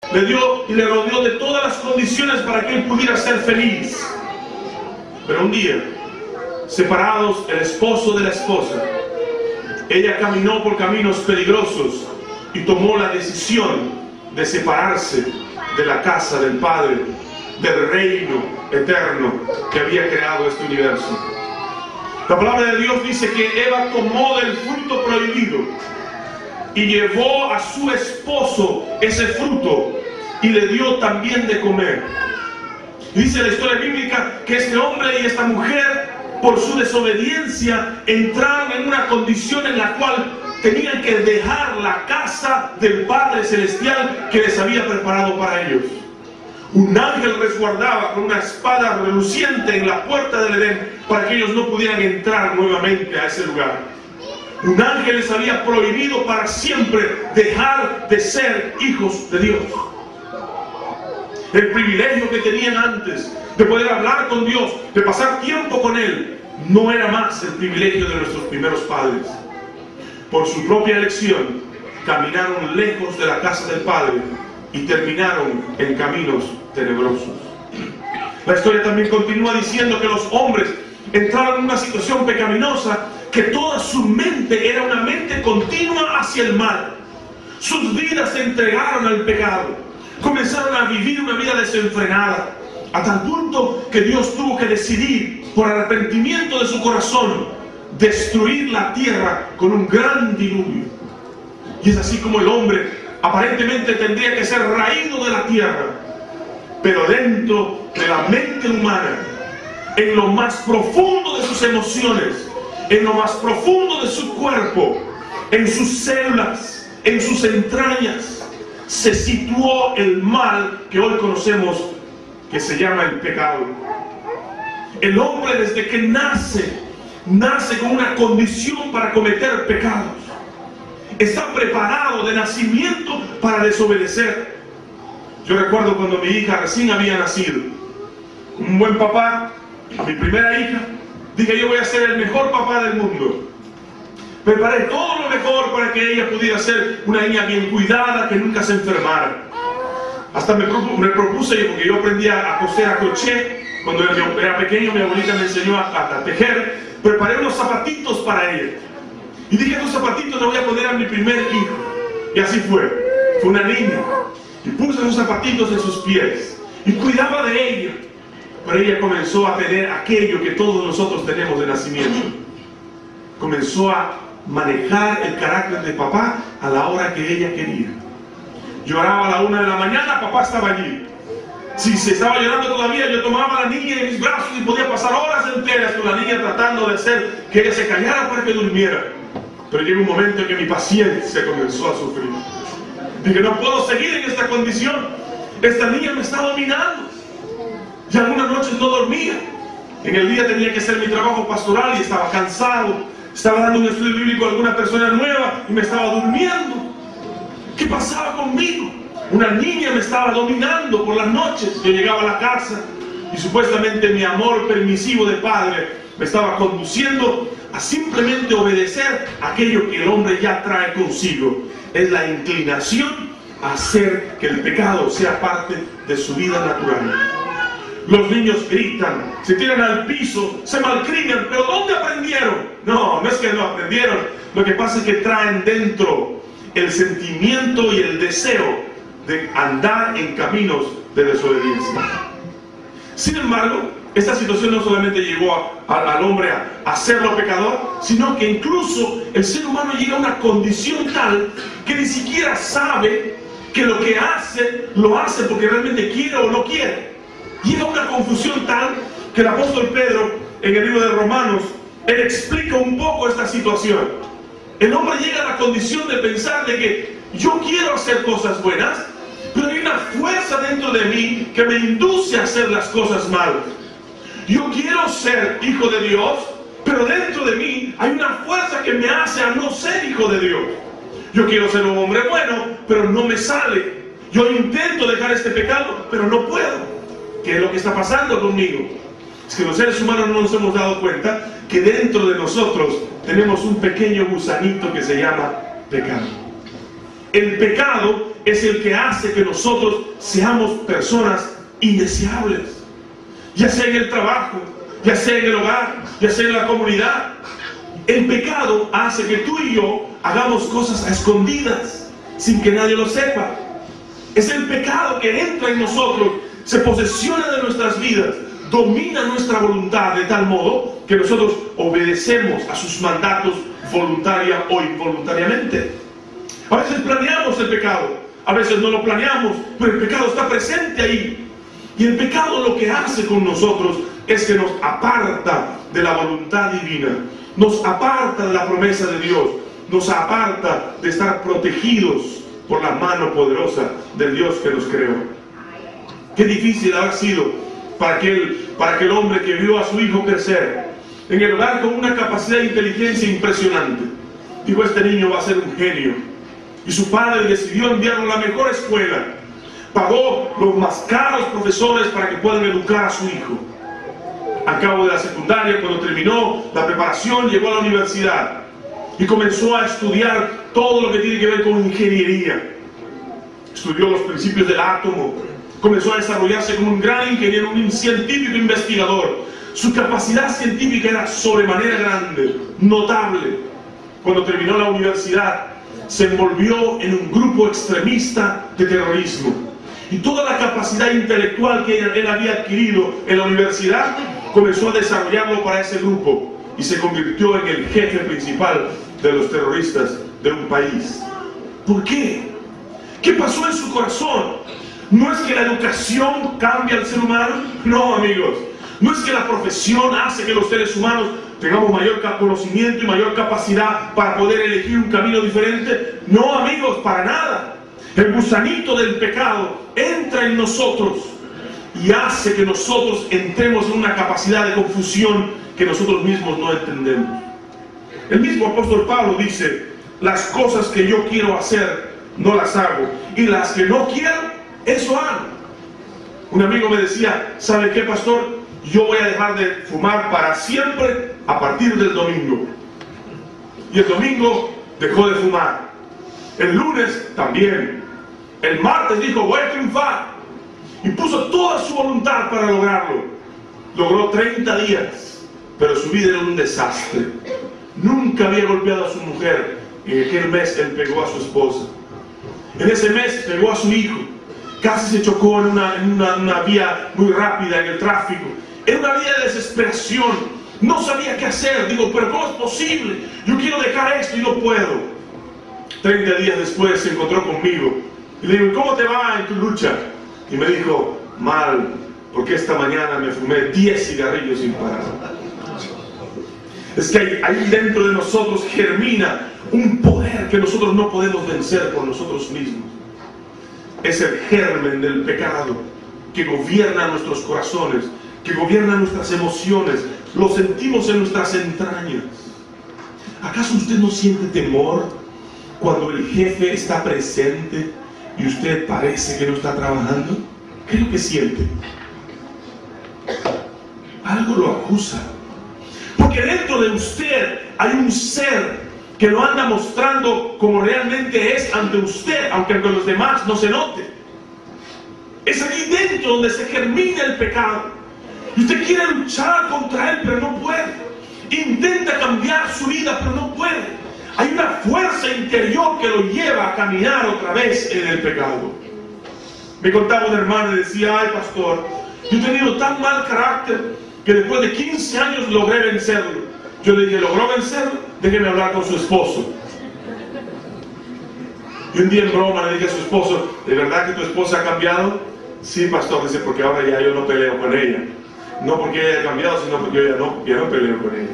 Le dio y le rodeó de todas las condiciones para que él pudiera ser feliz. Pero un día, separados el esposo de la esposa, ella caminó por caminos peligrosos y tomó la decisión de separarse de la casa del Padre, del reino eterno que había creado este universo. La palabra de Dios dice que Eva tomó del fruto prohibido y llevó a su esposo ese fruto y le dio también de comer. Y dice la historia bíblica que este hombre y esta mujer, por su desobediencia, entraron en una condición en la cual tenían que dejar la casa del Padre Celestial que les había preparado para ellos. Un ángel resguardaba con una espada reluciente en la puerta del Edén para que ellos no pudieran entrar nuevamente a ese lugar. Un ángel les había prohibido para siempre dejar de ser hijos de Dios. El privilegio que tenían antes de poder hablar con Dios, de pasar tiempo con Él, no era más el privilegio de nuestros primeros padres. Por su propia elección, caminaron lejos de la casa del Padre y terminaron en caminos tenebrosos. La historia también continúa diciendo que los hombres entraron en una situación pecaminosa, que toda su mente era una mente continua hacia el mal. Sus vidas se entregaron al pecado. Comenzaron a vivir una vida desenfrenada, a tal punto que Dios tuvo que decidir, por arrepentimiento de su corazón, destruir la tierra con un gran diluvio. Y es así como el hombre aparentemente tendría que ser raído de la tierra, pero dentro de la mente humana, en lo más profundo de sus emociones, en lo más profundo de su cuerpo, en sus células, en sus entrañas, se situó el mal que hoy conocemos, que se llama el pecado. El hombre, desde que nace con una condición para cometer pecados. Está preparado de nacimiento para desobedecer. Yo recuerdo cuando mi hija recién había nacido, un buen papá, a mi primera hija, dije: yo voy a ser el mejor papá del mundo. Preparé todo lo mejor para que ella pudiera ser una niña bien cuidada, que nunca se enfermara. Hasta me propuse, porque yo aprendí a coser a crochet. Cuando era pequeño, mi abuelita me enseñó a tejer. Preparé unos zapatitos para ella. Y dije: estos zapatitos los voy a poner a mi primer hijo. Y así fue. Fue una niña. Y puse esos zapatitos en sus pies. Y cuidaba de ella. Pero ella comenzó a tener aquello que todos nosotros tenemos de nacimiento. Comenzó a manejar el carácter de papá a la hora que ella quería. Lloraba a la 1 de la mañana, papá estaba allí. Si se estaba llorando todavía, yo tomaba a la niña en mis brazos y podía pasar horas enteras con la niña tratando de hacer que ella se callara para que durmiera. Pero llegó un momento en que mi paciencia comenzó a sufrir. Dije: no puedo seguir en esta condición. Esta niña me está dominando. Ya algunas noches no dormía. En el día tenía que hacer mi trabajo pastoral y estaba cansado. Estaba dando un estudio bíblico a alguna persona nueva y me estaba durmiendo. ¿Qué pasaba conmigo? Una niña me estaba dominando por las noches. Yo llegaba a la casa y supuestamente mi amor permisivo de padre me estaba conduciendo a simplemente obedecer aquello que el hombre ya trae consigo. Es la inclinación a hacer que el pecado sea parte de su vida natural. Los niños gritan, se tiran al piso, se malcrian, pero ¿dónde aprendieron? No es que no aprendieron. Lo que pasa es que traen dentro el sentimiento y el deseo de andar en caminos de desobediencia. Sin embargo, esta situación no solamente llevó al hombre a serlo pecador, sino que incluso el ser humano llega a una condición tal que ni siquiera sabe que lo que hace, lo hace porque realmente quiere o no quiere. Llega a una confusión tal que el apóstol Pedro, en el libro de Romanos, él explica un poco esta situación. El hombre llega a la condición de pensar de que yo quiero hacer cosas buenas, pero hay una fuerza dentro de mí que me induce a hacer las cosas malas. Yo quiero ser hijo de Dios, pero dentro de mí hay una fuerza que me hace a no ser hijo de Dios. Yo quiero ser un hombre bueno, pero no me sale. Yo intento dejar este pecado, pero no puedo. ¿Qué es lo que está pasando conmigo? Es que los seres humanos no nos hemos dado cuenta que dentro de nosotros tenemos un pequeño gusanito que se llama pecado. El pecado es el que hace que nosotros seamos personas indeseables, ya sea en el trabajo, ya sea en el hogar, ya sea en la comunidad. El pecado hace que tú y yo hagamos cosas a escondidas, sin que nadie lo sepa. Es el pecado que entra en nosotros, se posesiona de nuestras vidas, domina nuestra voluntad de tal modo que nosotros obedecemos a sus mandatos voluntaria o involuntariamente. A veces planeamos el pecado, a veces no lo planeamos, pero el pecado está presente ahí. Y el pecado lo que hace con nosotros es que nos aparta de la voluntad divina, nos aparta de la promesa de Dios, nos aparta de estar protegidos por la mano poderosa del Dios que nos creó. Qué difícil habrá sido para aquel hombre que vio a su hijo crecer en el hogar con una capacidad de inteligencia impresionante. Dijo, este niño va a ser un genio. Y su padre decidió enviarlo a la mejor escuela. Pagó los más caros profesores para que puedan educar a su hijo. Al cabo de la secundaria, cuando terminó la preparación, llegó a la universidad y comenzó a estudiar todo lo que tiene que ver con ingeniería. Estudió los principios del átomo, comenzó a desarrollarse como un gran ingeniero, un científico investigador. Su capacidad científica era sobremanera grande, notable. Cuando terminó la universidad, se envolvió en un grupo extremista de terrorismo. Y toda la capacidad intelectual que él había adquirido en la universidad, comenzó a desarrollarlo para ese grupo y se convirtió en el jefe principal de los terroristas de un país. ¿Por qué? ¿Qué pasó en su corazón? No es que la educación cambie al ser humano, no, amigos. No es que la profesión hace que los seres humanos tengamos mayor conocimiento y mayor capacidad para poder elegir un camino diferente. No, amigos, para nada. El gusanito del pecado entra en nosotros y hace que nosotros entremos en una capacidad de confusión que nosotros mismos no entendemos. El mismo apóstol Pablo dice, las cosas que yo quiero hacer no las hago, y las que no quiero, eso hago. Un amigo me decía, ¿sabe qué, pastor? Yo voy a dejar de fumar para siempre a partir del domingo. Y el domingo dejó de fumar. El lunes también. El martes dijo, voy a triunfar. Y puso toda su voluntad para lograrlo. Logró 30 días, pero su vida era un desastre. Nunca había golpeado a su mujer. En aquel mes él pegó a su esposa. En ese mes pegó a su hijo. Casi se chocó en una vía muy rápida en el tráfico. Era una vida de desesperación. No sabía qué hacer. Digo, pero ¿cómo es posible? Yo quiero dejar esto y no puedo. 30 días después se encontró conmigo. Y le digo, ¿cómo te va en tu lucha? Y me dijo, mal, porque esta mañana me fumé 10 cigarrillos sin parar. Es que ahí dentro de nosotros germina un poder que nosotros no podemos vencer por nosotros mismos. Es el germen del pecado que gobierna nuestros corazones, que gobierna nuestras emociones, lo sentimos en nuestras entrañas. ¿Acaso usted no siente temor cuando el jefe está presente y usted parece que no está trabajando? ¿Qué es lo que siente? Algo lo acusa. Porque dentro de usted hay un ser que lo anda mostrando como realmente es ante usted, aunque ante los demás no se note. Es allí dentro donde se germina el pecado. Y usted quiere luchar contra él, pero no puede. Intenta cambiar su vida, pero no puede. Hay una fuerza interior que lo lleva a caminar otra vez en el pecado. Me contaba un hermano y decía, ay pastor, yo he tenido tan mal carácter que después de 15 años logré vencerlo. Yo le dije, ¿logró vencerlo? Déjeme hablar con su esposo. Y un día en broma le dije a su esposo, ¿de verdad que tu esposa ha cambiado? Sí, pastor, dice, porque ahora ya yo no peleo con ella. No porque ella haya cambiado, sino porque yo ya no peleo con ella.